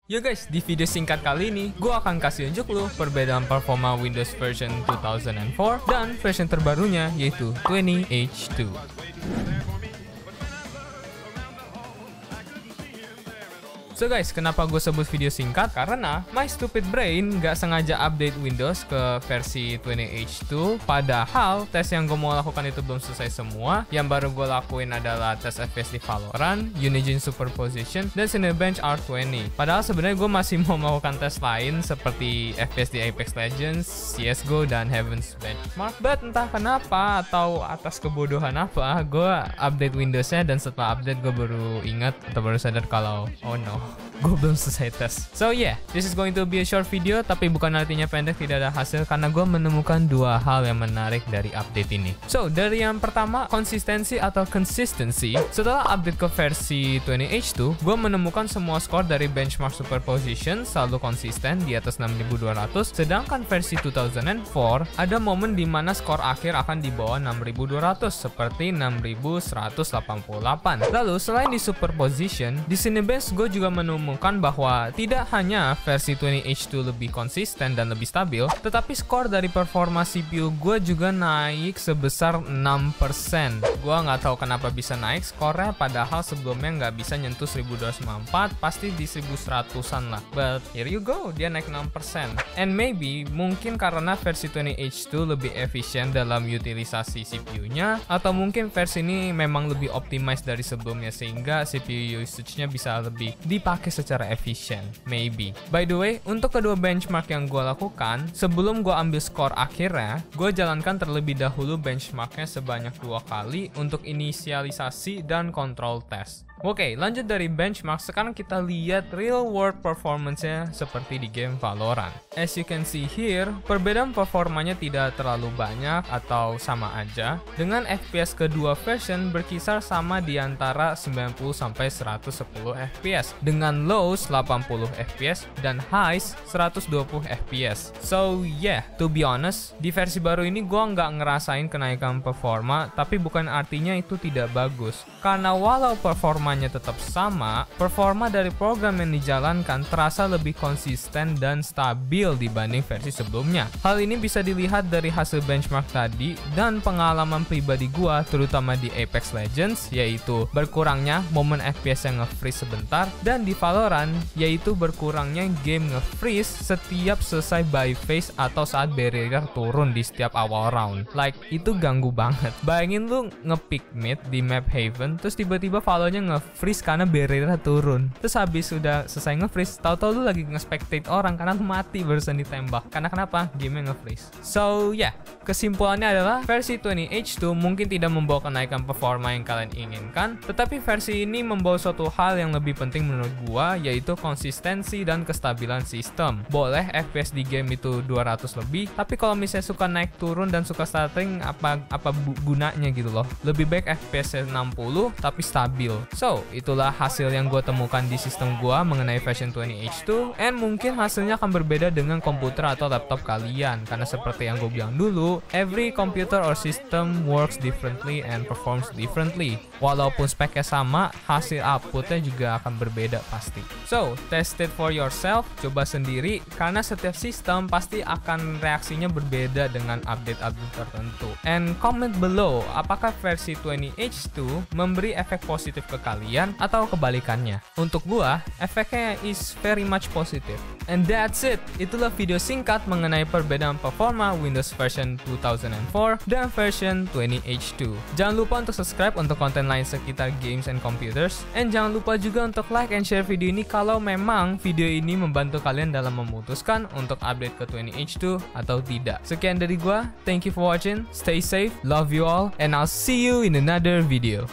Yo guys, di video singkat kali ini, gue akan kasih unjuk lu perbedaan performa Windows version 2004 dan version terbarunya yaitu 20H2. So guys, kenapa gue sebut video singkat? Karena my stupid brain gak sengaja update Windows ke versi 20H2. Padahal tes yang gue mau lakukan itu belum selesai semua. Yang baru gue lakuin adalah tes FPS di Valorant, Unigine Superposition, dan Cinebench R20. Padahal sebenarnya gue masih mau melakukan tes lain seperti FPS di Apex Legends, CSGO, dan Heaven's Benchmark. But entah kenapa atau atas kebodohan apa, gue update Windowsnya dan setelah update gue baru ingat atau baru sadar kalau oh no, gue belum selesai tes. So yeah, this is going to be a short video, tapi bukan artinya pendek tidak ada hasil karena gue menemukan dua hal yang menarik dari update ini. So, dari yang pertama, konsistensi atau consistency. Setelah update ke versi 20H2, gue menemukan semua skor dari benchmark superposition selalu konsisten di atas 6200, sedangkan versi 2004 ada momen di mana skor akhir akan di bawah 6200 seperti 6188. Lalu selain di superposition, di Cinebench gue juga menemukan bahwa tidak hanya versi 20H2 lebih konsisten dan lebih stabil, tetapi skor dari performa CPU gue juga naik sebesar 6%. Gue nggak tahu kenapa bisa naik skornya, padahal sebelumnya nggak bisa nyentuh 1254, pasti di 1100-an lah. But here you go, dia naik 6%. And maybe mungkin karena versi 20H2 lebih efisien dalam utilisasi CPU-nya, atau mungkin versi ini memang lebih optimized dari sebelumnya sehingga CPU usage-nya bisa lebih dipakai secara efisien, maybe. By the way, untuk kedua benchmark yang gue lakukan, sebelum gue ambil skor akhirnya, gue jalankan terlebih dahulu benchmarknya sebanyak 2 kali untuk inisialisasi dan kontrol tes. Oke, lanjut dari benchmark, sekarang kita lihat real world performance-nya seperti di game Valorant. As you can see here, perbedaan performanya tidak terlalu banyak atau sama aja, dengan FPS kedua version berkisar sama di antara 90-110 FPS, dengan lows 80 FPS dan highs 120 FPS. So yeah, to be honest, di versi baru ini gue nggak ngerasain kenaikan performa, tapi bukan artinya itu tidak bagus. Karena walau performanya tetap sama, performa dari program yang dijalankan terasa lebih konsisten dan stabil dibanding versi sebelumnya. Hal ini bisa dilihat dari hasil benchmark tadi dan pengalaman pribadi gua, terutama di Apex Legends, yaitu berkurangnya momen FPS yang nge-freeze sebentar, dan di Valorant, yaitu berkurangnya game nge-freeze setiap selesai buy phase atau saat barrier turun di setiap awal round. Like, itu ganggu banget. Bayangin lu nge-pick mid di map Haven, terus tiba-tiba Valonya nge-freeze karena barrier turun. Terus habis udah selesai nge-freeze, tahu-tahu lu lagi nge-spectate orang karena lu mati barusan ditembak. Karena kenapa? Game-nya nge-freeze. So yeah, kesimpulannya adalah versi 20H2 mungkin tidak membawa kenaikan performa yang kalian inginkan, tetapi versi ini membawa suatu hal yang lebih penting menurut gua, yaitu konsistensi dan kestabilan sistem. Boleh FPS di game itu 200 lebih, tapi kalau misalnya suka naik turun dan suka stuttering, apa gunanya gitu loh. Lebih baik FPS 60 tapi stabil. So, itulah hasil yang gue temukan di sistem gue mengenai version 20H2, and mungkin hasilnya akan berbeda dengan komputer atau laptop kalian, karena seperti yang gue bilang dulu, every computer or system works differently and performs differently. Walaupun speknya sama, hasil outputnya juga akan berbeda pasti. So, test it for yourself, coba sendiri, karena setiap sistem pasti akan reaksinya berbeda dengan update-update tertentu. And comment below, apakah versi 20H2 memberi efek positif ke kalian atau kebalikannya. Untuk gua, efeknya is very much positive. And that's it. Itulah video singkat mengenai perbedaan performa Windows version 2004 dan version 20H2. Jangan lupa untuk subscribe untuk konten lain sekitar games and computers. And jangan lupa juga untuk like and share video ini kalau memang video ini membantu kalian dalam memutuskan untuk update ke 20H2 atau tidak. Sekian dari gua. Thank you for watching. Stay safe. Love you all. And I'll see you in another video.